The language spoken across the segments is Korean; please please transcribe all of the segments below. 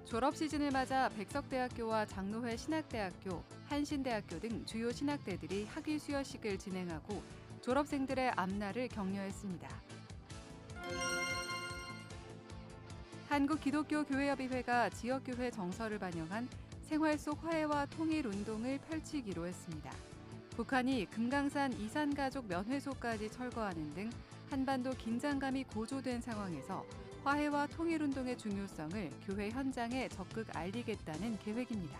졸업 시즌을 맞아 백석대학교와 장로회 신학대학교, 한신대학교 등 주요 신학대들이 학위 수여식을 진행하고 졸업생들의 앞날을 격려했습니다. 한국기독교교회협의회가 지역교회 정서를 반영한 생활 속 화해와 통일 운동을 펼치기로 했습니다. 북한이 금강산 이산가족 면회소까지 철거하는 등 한반도 긴장감이 고조된 상황에서 화해와 통일운동의 중요성을 교회 현장에 적극 알리겠다는 계획입니다.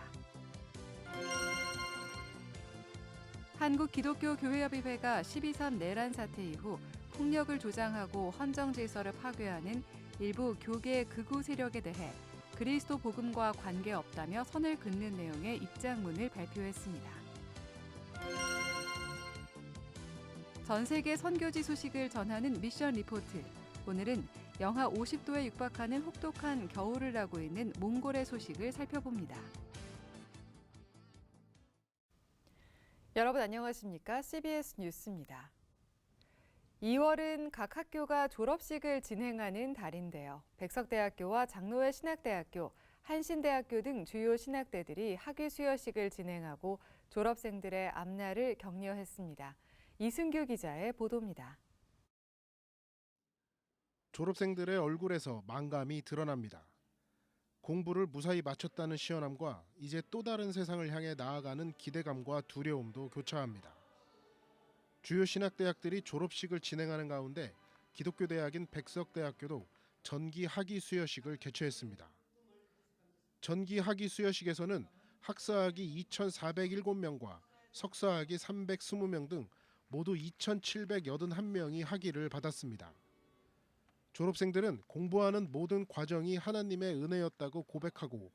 한국기독교교회협의회가 12.3 내란 사태 이후 폭력을 조장하고 헌정 질서를 파괴하는 일부 교계 극우 세력에 대해 그리스도 복음과 관계없다며 선을 긋는 내용의 입장문을 발표했습니다. 전 세계 선교지 소식을 전하는 미션 리포트. 오늘은 영하 50도에 육박하는 혹독한 겨울을 나고 있는 몽골의 소식을 살펴봅니다. 여러분 안녕하십니까? CBS 뉴스입니다. 2월은 각 학교가 졸업식을 진행하는 달인데요. 백석대학교와 장로회 신학대학교, 한신대학교 등 주요 신학대들이 학위 수여식을 진행하고 졸업생들의 앞날을 격려했습니다. 이승규 기자의 보도입니다. 졸업생들의 얼굴에서 만감이 드러납니다. 공부를 무사히 마쳤다는 시원함과 이제 또 다른 세상을 향해 나아가는 기대감과 두려움도 교차합니다. 주요 신학대학들이 졸업식을 진행하는 가운데 기독교 대학인 백석대학교도 전기 학위 수여식을 개최했습니다. 전기 학위 수여식에서는 학사학위 2,407명과 석사학위 320명 등 모두 2,781명이 학위를 받았습니다. 졸업생들은 공부하는 모든 과정이 하나님의 은혜였다고 고백하고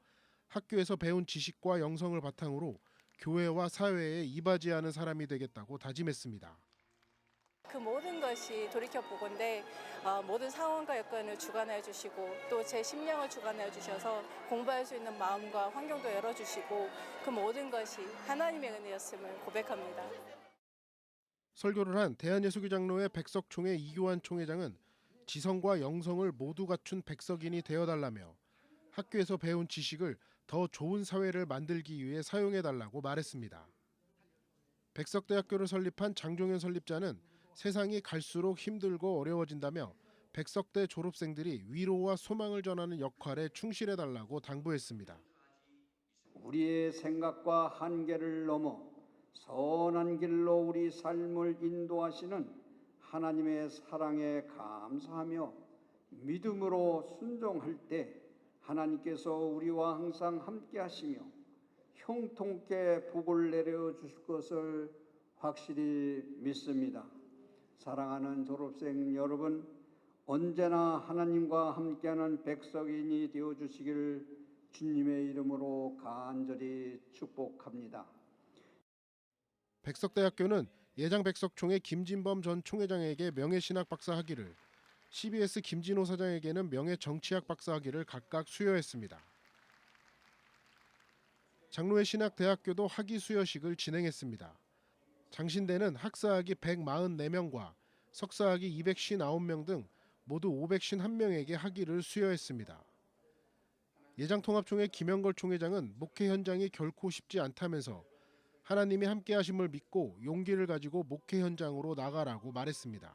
학교에서 배운 지식과 영성을 바탕으로 교회와 사회에 이바지하는 사람이 되겠다고 다짐했습니다. 그 모든 것이 돌이켜보건대 모든 상황과 여건을 주관하여 주시고 또 제 심령을 주관하여 주셔서 공부할 수 있는 마음과 환경도 열어주시고 그 모든 것이 하나님의 은혜였음을 고백합니다. 설교를 한 대한예수교장로회 백석총회 이교환 총회장은 지성과 영성을 모두 갖춘 백석인이 되어달라며 학교에서 배운 지식을 더 좋은 사회를 만들기 위해 사용해달라고 말했습니다. 백석대학교를 설립한 장종현 설립자는 세상이 갈수록 힘들고 어려워진다며 백석대 졸업생들이 위로와 소망을 전하는 역할에 충실해달라고 당부했습니다. 우리의 생각과 한계를 넘어 선한 길로 우리 삶을 인도하시는 하나님의 사랑에 감사하며 믿음으로 순종할 때 하나님께서 우리와 항상 함께 하시며 형통케 복을 내려주실 것을 확실히 믿습니다. 사랑하는 졸업생 여러분, 언제나 하나님과 함께하는 백석인이 되어주시기를 주님의 이름으로 간절히 축복합니다. 백석대학교는 예장 백석총회 김진범 전 총회장에게 명예신학 박사 학위를, CBS 김진호 사장에게는 명예정치학 박사 학위를 각각 수여했습니다. 장로회 신학대학교도 학위 수여식을 진행했습니다. 장신대는 학사학위 144명과 석사학위 259명 등 모두 551명에게 학위를 수여했습니다. 예장통합총회 김영걸 총회장은 목회 현장이 결코 쉽지 않다면서 하나님이 함께 하심을 믿고 용기를 가지고 목회 현장으로 나가라고 말했습니다.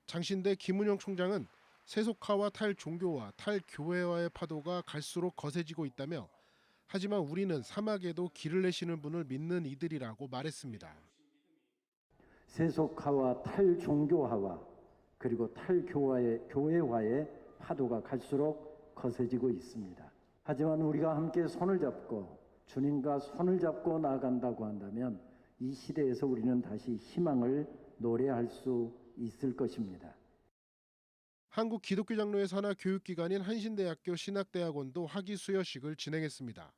장신대 김은영 총장은 세속화와 탈종교와 탈교회화의 파도가 갈수록 거세지고 있다며 하지만 우리는 사막에도 길을 내시는 분을 믿는 이들이라고 말했습니다. 세속화와 탈종교화와 그리고 탈교회화의 파도가 갈수록 거세지고 있습니다. 하지만 우리가 함께 손을 잡고 주님과 손을 잡고 나아간다고 한다면 이 시대에서 우리는 다시 희망을 노래할 수 있을 것입니다. 한국기독교장로회 산하 교육기관인 한신대학교 신학대학원도 학위 수여식을 진행했습니다.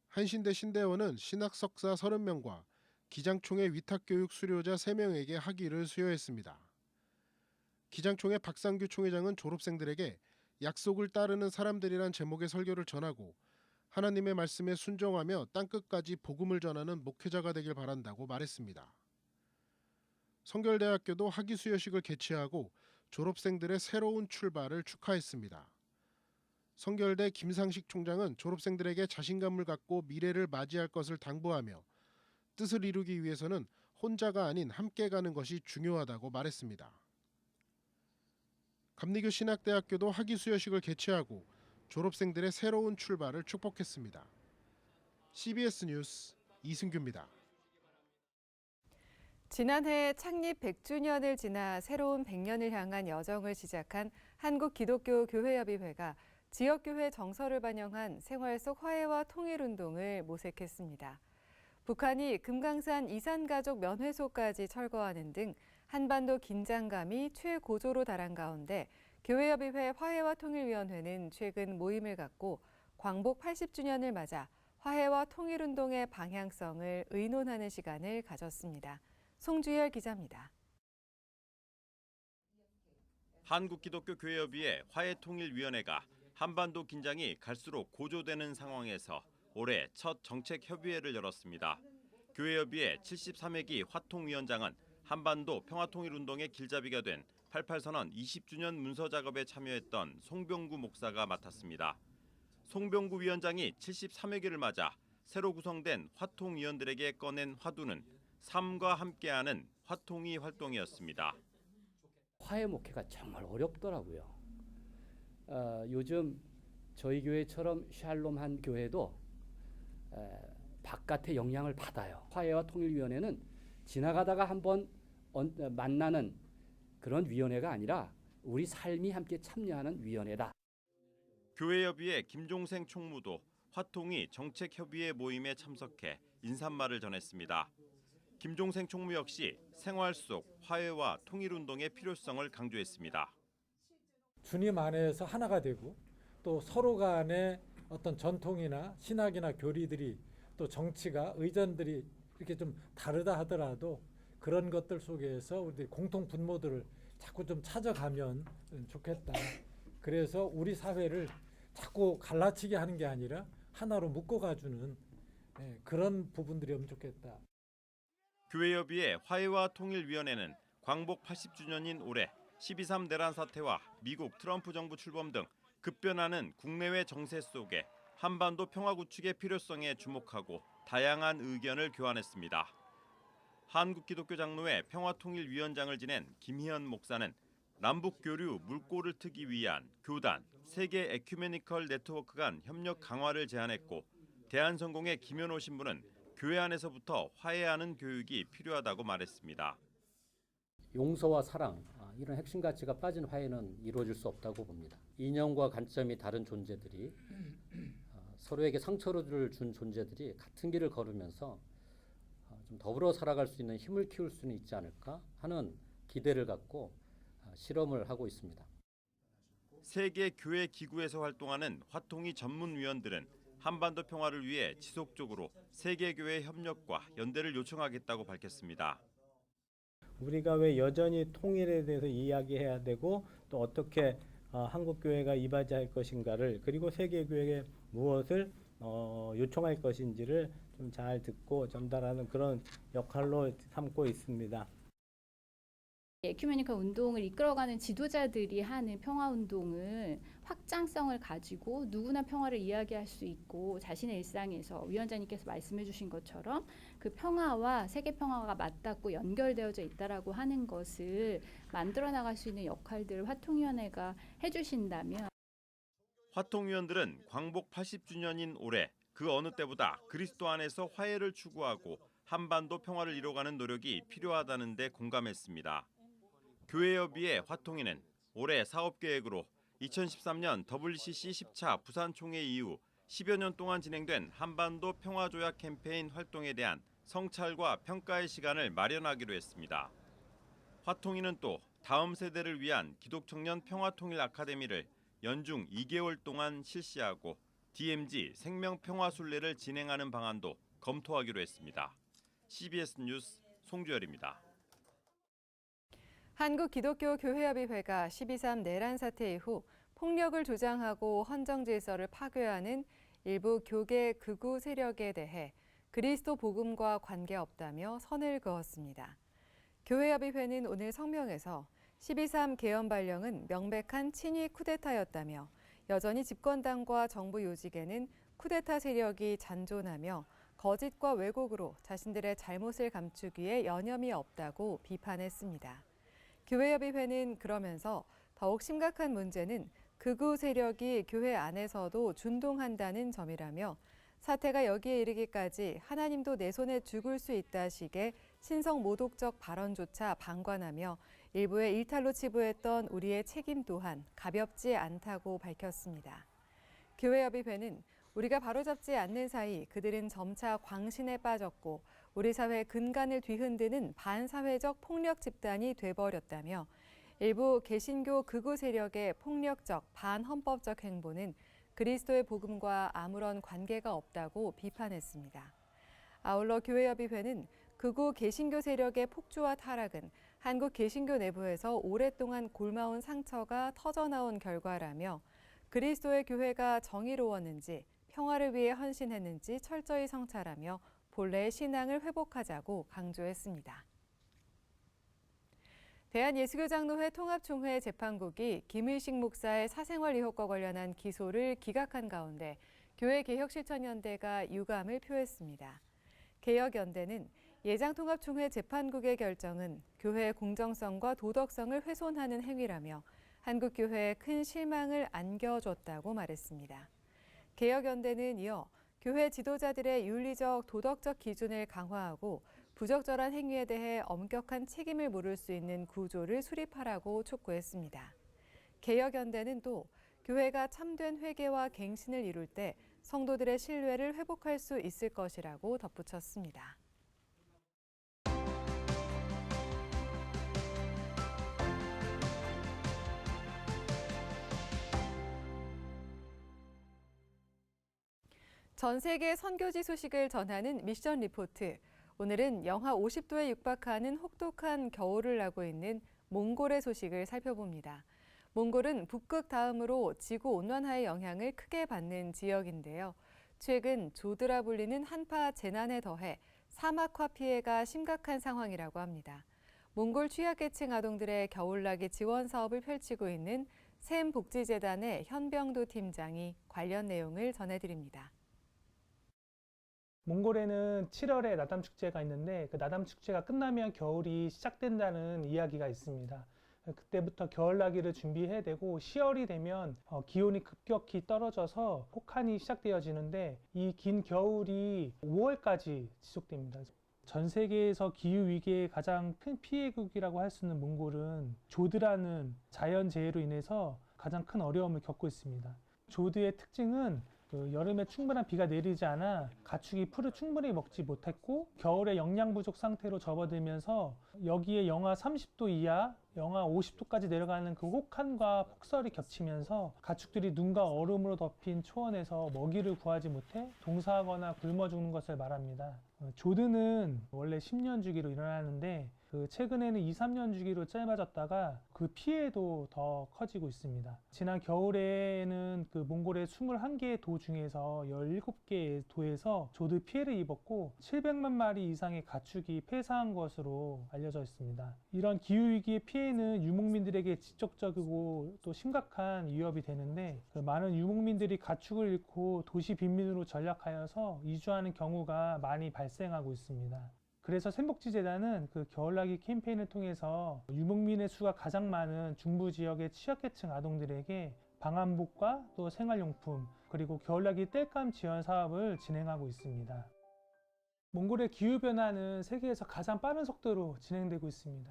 한신대 신대원은 신학 석사 30명과 기장총회 위탁교육 수료자 3명에게 학위를 수여했습니다. 기장총회 박상규 총회장은 졸업생들에게 약속을 따르는 사람들이란 제목의 설교를 전하고 하나님의 말씀에 순종하며 땅끝까지 복음을 전하는 목회자가 되길 바란다고 말했습니다. 성결대학교도 학위 수여식을 개최하고 졸업생들의 새로운 출발을 축하했습니다. 성결대 김상식 총장은 졸업생들에게 자신감을 갖고 미래를 맞이할 것을 당부하며 뜻을 이루기 위해서는 혼자가 아닌 함께 가는 것이 중요하다고 말했습니다. 감리교 신학대학교도 학위 수여식을 개최하고 졸업생들의 새로운 출발을 축복했습니다. CBS 뉴스 이승규입니다. 지난해 창립 100주년을 지나 새로운 100년을 향한 여정을 시작한 한국기독교교회협의회가 지역교회 정서를 반영한 생활 속 화해와 통일운동을 모색했습니다. 북한이 금강산 이산가족 면회소까지 철거하는 등 한반도 긴장감이 최고조로 달한 가운데 교회협의회 화해와 통일위원회는 최근 모임을 갖고 광복 80주년을 맞아 화해와 통일운동의 방향성을 의논하는 시간을 가졌습니다. 송주열 기자입니다. 한국기독교교회협의회 화해통일위원회가 한반도 긴장이 갈수록 고조되는 상황에서 올해 첫 정책협의회를 열었습니다. 교회협의회 73회기 화통위원장은 한반도 평화통일운동의 길잡이가 된 88선언 20주년 문서 작업에 참여했던 송병구 목사가 맡았습니다. 송병구 위원장이 73회기를 맞아 새로 구성된 화통위원들에게 꺼낸 화두는 삶과 함께하는 화통위 활동이었습니다. 화해 목회가 정말 어렵더라고요. 요즘 저희 교회처럼 샬롬한 교회도 바깥의 영향을 받아요. 화해와 통일위원회는 지나가다가 한번 만나는 그런 위원회가 아니라 우리 삶이 함께 참여하는 위원회다. 교회협의회 김종생 총무도 화통위 정책협의회 모임에 참석해 인사말을 전했습니다. 김종생 총무 역시 생활 속 화해와 통일운동의 필요성을 강조했습니다. 주님 안에서 하나가 되고 또 서로 간의 어떤 전통이나 신학이나 교리들이 또 정치가 의전들이 이렇게 좀 다르다 하더라도 그런 것들 속에서 우리 공통 분모들을 자꾸 좀 찾아가면 좋겠다. 그래서 우리 사회를 자꾸 갈라치게 하는 게 아니라 하나로 묶어가주는 그런 부분들이면 좋겠다. 교회협의회 화해와 통일위원회는 광복 80주년인 올해 12.3 내란 사태와 미국 트럼프 정부 출범 등 급변하는 국내외 정세 속에 한반도 평화 구축의 필요성에 주목하고 다양한 의견을 교환했습니다. 한국기독교장로회 평화통일위원장을 지낸 김희연 목사는 남북교류 물꼬를 트기 위한 교단, 세계 에큐메니컬 네트워크 간 협력 강화를 제안했고 대한성공의 김현호 신부는 교회 안에서부터 화해하는 교육이 필요하다고 말했습니다. 용서와 사랑, 이런 핵심 가치가 빠진 화해는 이루어질 수 없다고 봅니다. 이념과 관점이 다른 존재들이 서로에게 상처를 준 존재들이 같은 길을 걸으면서 좀 더불어 살아갈 수 있는 힘을 키울 수는 있지 않을까 하는 기대를 갖고 실험을 하고 있습니다. 세계 교회 기구에서 활동하는 화통위 전문위원들은 한반도 평화를 위해 지속적으로 세계교회 협력과 연대를 요청하겠다고 밝혔습니다. 우리가 왜 여전히 통일에 대해서 이야기해야 되고 또 어떻게 한국교회가 이바지할 것인가를 그리고 세계교회에 무엇을 요청할 것인지를 좀 잘 듣고 전달하는 그런 역할로 삼고 있습니다. 에큐메니컬 운동을 이끌어가는 지도자들이 하는 평화운동은 확장성을 가지고 누구나 평화를 이야기할 수 있고 자신의 일상에서 위원장님께서 말씀해 주신 것처럼 그 평화와 세계 평화가 맞닿고 연결되어져 있다라고 하는 것을 만들어 나갈 수 있는 역할들을 화통위원회가 해주신다면 화통위원들은 광복 80주년인 올해 그 어느 때보다 그리스도 안에서 화해를 추구하고 한반도 평화를 이뤄가는 노력이 필요하다는 데 공감했습니다. 교회협의회 화통위는 올해 사업계획으로 2013년 WCC 10차 부산 총회 이후 10여 년 동안 진행된 한반도 평화조약 캠페인 활동에 대한 성찰과 평가의 시간을 마련하기로 했습니다. 화통위는 또 다음 세대를 위한 기독청년 평화통일 아카데미를 연중 2개월 동안 실시하고 DMZ 생명평화순례를 진행하는 방안도 검토하기로 했습니다. CBS 뉴스 송주열입니다. 한국기독교교회협의회가 12.3 내란 사태 이후 폭력을 조장하고 헌정 질서를 파괴하는 일부 교계 극우 세력에 대해 그리스도 복음과 관계없다며 선을 그었습니다. 교회협의회는 오늘 성명에서 12.3 개헌 발령은 명백한 친위 쿠데타였다며 여전히 집권당과 정부 요직에는 쿠데타 세력이 잔존하며 거짓과 왜곡으로 자신들의 잘못을 감추기 위해 여념이 없다고 비판했습니다. 교회협의회는 그러면서 더욱 심각한 문제는 극우 세력이 교회 안에서도 준동한다는 점이라며 사태가 여기에 이르기까지 하나님도 내 손에 죽을 수 있다 식의 신성 모독적 발언조차 방관하며 일부의 일탈로 치부했던 우리의 책임 또한 가볍지 않다고 밝혔습니다. 교회협의회는 우리가 바로잡지 않는 사이 그들은 점차 광신에 빠졌고 우리 사회의 근간을 뒤흔드는 반사회적 폭력 집단이 돼버렸다며 일부 개신교 극우 세력의 폭력적 반헌법적 행보는 그리스도의 복음과 아무런 관계가 없다고 비판했습니다. 아울러 교회협의회는 극우 개신교 세력의 폭주와 타락은 한국 개신교 내부에서 오랫동안 골마온 상처가 터져나온 결과라며 그리스도의 교회가 정의로웠는지 평화를 위해 헌신했는지 철저히 성찰하며 본래의 신앙을 회복하자고 강조했습니다. 대한예수교장로회 통합총회 재판국이 김의식 목사의 사생활 의혹과 관련한 기소를 기각한 가운데 교회개혁실천연대가 유감을 표했습니다. 개혁연대는 예장통합총회 재판국의 결정은 교회의 공정성과 도덕성을 훼손하는 행위라며 한국교회에 큰 실망을 안겨줬다고 말했습니다. 개혁연대는 이어 교회 지도자들의 윤리적, 도덕적 기준을 강화하고 부적절한 행위에 대해 엄격한 책임을 물을 수 있는 구조를 수립하라고 촉구했습니다. 개혁연대는 또 교회가 참된 회개와 갱신을 이룰 때 성도들의 신뢰를 회복할 수 있을 것이라고 덧붙였습니다. 전 세계 선교지 소식을 전하는 미션 리포트. 오늘은 영하 50도에 육박하는 혹독한 겨울을 나고 있는 몽골의 소식을 살펴봅니다. 몽골은 북극 다음으로 지구 온난화의 영향을 크게 받는 지역인데요. 최근 조드라 불리는 한파 재난에 더해 사막화 피해가 심각한 상황이라고 합니다. 몽골 취약계층 아동들의 겨울나기 지원 사업을 펼치고 있는 샘복지재단의 현병도 팀장이 관련 내용을 전해드립니다. 몽골에는 7월에 나담 축제가 있는데 그 나담 축제가 끝나면 겨울이 시작된다는 이야기가 있습니다. 그때부터 겨울나기를 준비해야 되고 10월이 되면 기온이 급격히 떨어져서 혹한이 시작되어지는데 이 긴 겨울이 5월까지 지속됩니다. 전 세계에서 기후위기의 가장 큰 피해국이라고 할 수 있는 몽골은 조드라는 자연재해로 인해서 가장 큰 어려움을 겪고 있습니다. 조드의 특징은 여름에 충분한 비가 내리지 않아 가축이 풀을 충분히 먹지 못했고 겨울에 영양 부족 상태로 접어들면서 여기에 영하 30도 이하, 영하 50도까지 내려가는 그 혹한과 폭설이 겹치면서 가축들이 눈과 얼음으로 덮인 초원에서 먹이를 구하지 못해 동사하거나 굶어 죽는 것을 말합니다. 조드는 원래 10년 주기로 일어나는데 최근에는 2, 3년 주기로 짧아졌다가 그 피해도 더 커지고 있습니다. 지난 겨울에는 몽골의 21개의 도 중에서 17개의 도에서 조드 피해를 입었고 700만 마리 이상의 가축이 폐사한 것으로 알려져 있습니다. 이런 기후위기의 피해는 유목민들에게 직접적이고 또 심각한 위협이 되는데 많은 유목민들이 가축을 잃고 도시 빈민으로 전락하여서 이주하는 경우가 많이 발생하고 있습니다. 그래서 샘복지재단은 겨울나기 캠페인을 통해서 유목민의 수가 가장 많은 중부 지역의 취약계층 아동들에게 방한복과 또 생활용품 그리고 겨울나기 땔감 지원 사업을 진행하고 있습니다. 몽골의 기후변화는 세계에서 가장 빠른 속도로 진행되고 있습니다.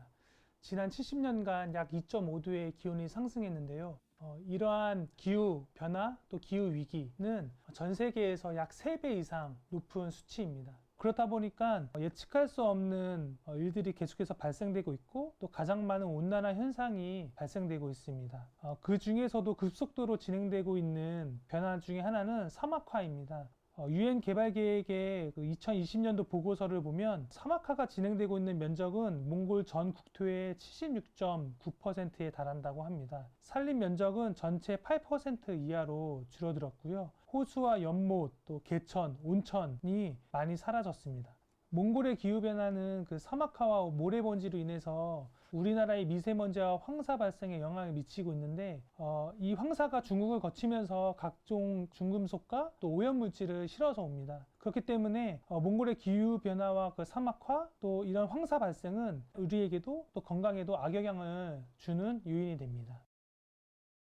지난 70년간 약 2.5도의 기온이 상승했는데요. 이러한 기후변화 또 기후위기는 전 세계에서 약 3배 이상 높은 수치입니다. 그렇다 보니까 예측할 수 없는 일들이 계속해서 발생되고 있고 또 가장 많은 온난화 현상이 발생되고 있습니다. 그 중에서도 급속도로 진행되고 있는 변화 중에 하나는 사막화입니다. 유엔 개발계획의 2020년도 보고서를 보면 사막화가 진행되고 있는 면적은 몽골 전 국토의 76.9%에 달한다고 합니다. 산림 면적은 전체 8% 이하로 줄어들었고요. 호수와 연못, 또 개천, 온천이 많이 사라졌습니다. 몽골의 기후변화는 사막화와 모래먼지로 인해서 우리나라의 미세먼지와 황사 발생에 영향을 미치고 있는데 이 황사가 중국을 거치면서 각종 중금속과 또 오염물질을 실어서 옵니다. 그렇기 때문에 몽골의 기후 변화와 그 사막화 또 이런 황사 발생은 우리에게도 또 건강에도 악영향을 주는 요인이 됩니다.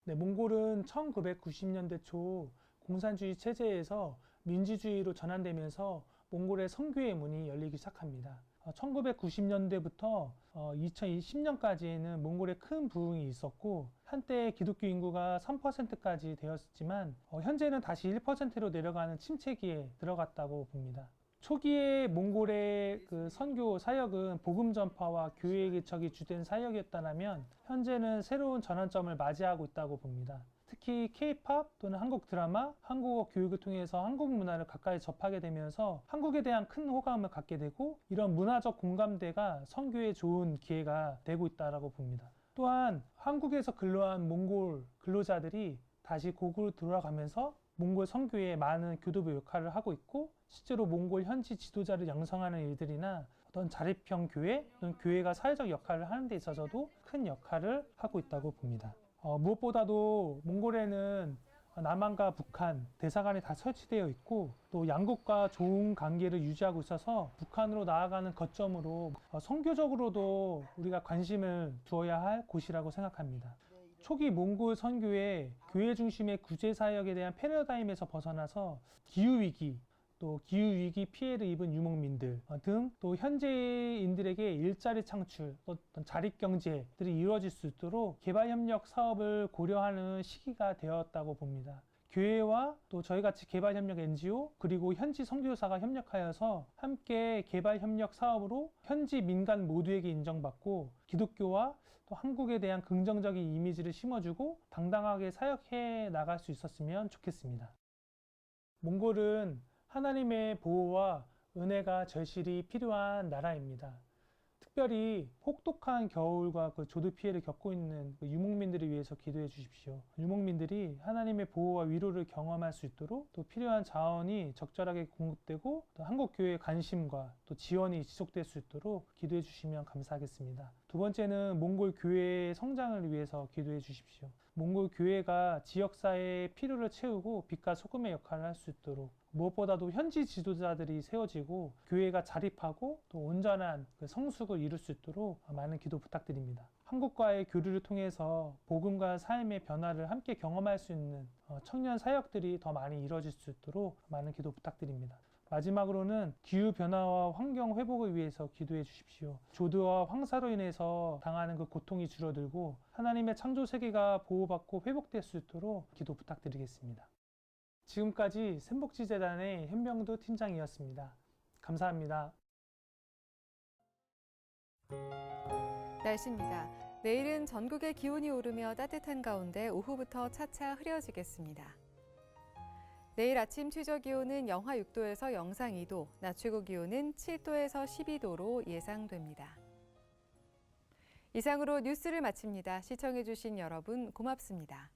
네, 몽골은 1990년대 초 공산주의 체제에서 민주주의로 전환되면서 몽골의 성교의 문이 열리기 시작합니다. 1990년대부터 2010년까지에는 몽골에 큰 부흥이 있었고 한때 기독교 인구가 3%까지 되었지만 현재는 다시 1%로 내려가는 침체기에 들어갔다고 봅니다. 초기에 몽골의 그 선교 사역은 복음 전파와 교회 개척이 주된 사역이었다면 현재는 새로운 전환점을 맞이하고 있다고 봅니다. 특히 K-팝 또는 한국 드라마, 한국어 교육을 통해서 한국 문화를 가까이 접하게 되면서 한국에 대한 큰 호감을 갖게 되고 이런 문화적 공감대가 선교에 좋은 기회가 되고 있다고 봅니다. 또한 한국에서 근로한 몽골 근로자들이 다시 고국으로 돌아가면서 몽골 선교에 많은 교두보 역할을 하고 있고 실제로 몽골 현지 지도자를 양성하는 일들이나 어떤 자립형 교회 또는 교회가 사회적 역할을 하는 데 있어서도 큰 역할을 하고 있다고 봅니다. 무엇보다도 몽골에는 남한과 북한 대사관이 다 설치되어 있고 또 양국과 좋은 관계를 유지하고 있어서 북한으로 나아가는 거점으로 선교적으로도 우리가 관심을 두어야 할 곳이라고 생각합니다. 초기 몽골 선교의 교회 중심의 구제사역에 대한 패러다임에서 벗어나서 기후위기 또 기후위기 피해를 입은 유목민들 등 또 현지인들에게 일자리 창출, 어떤 자립경제들이 이루어질 수 있도록 개발협력 사업을 고려하는 시기가 되었다고 봅니다. 교회와 또 저희같이 개발협력 NGO 그리고 현지 선교사가 협력하여서 함께 개발협력 사업으로 현지 민간 모두에게 인정받고 기독교와 또 한국에 대한 긍정적인 이미지를 심어주고 당당하게 사역해 나갈 수 있었으면 좋겠습니다. 몽골은 하나님의 보호와 은혜가 절실히 필요한 나라입니다. 특별히 혹독한 겨울과 그 조두 피해를 겪고 있는 그 유목민들을 위해서 기도해 주십시오. 유목민들이 하나님의 보호와 위로를 경험할 수 있도록 또 필요한 자원이 적절하게 공급되고 또 한국교회의 관심과 또 지원이 지속될 수 있도록 기도해 주시면 감사하겠습니다. 두 번째는 몽골 교회의 성장을 위해서 기도해 주십시오. 몽골 교회가 지역사회의 필요를 채우고 빛과 소금의 역할을 할 수 있도록 무엇보다도 현지 지도자들이 세워지고 교회가 자립하고 또 온전한 그 성숙을 이룰 수 있도록 많은 기도 부탁드립니다. 한국과의 교류를 통해서 복음과 삶의 변화를 함께 경험할 수 있는 청년 사역들이 더 많이 이루어질 수 있도록 많은 기도 부탁드립니다. 마지막으로는 기후변화와 환경 회복을 위해서 기도해 주십시오. 조드와 황사로 인해서 당하는 그 고통이 줄어들고 하나님의 창조 세계가 보호받고 회복될 수 있도록 기도 부탁드리겠습니다. 지금까지 샘복지재단의 현병두 팀장이었습니다. 감사합니다. 날씨입니다. 내일은 전국의 기온이 오르며 따뜻한 가운데 오후부터 차차 흐려지겠습니다. 내일 아침 최저기온은 영하 6도에서 영상 2도, 낮 최고 기온은 7도에서 12도로 예상됩니다. 이상으로 뉴스를 마칩니다. 시청해주신 여러분 고맙습니다.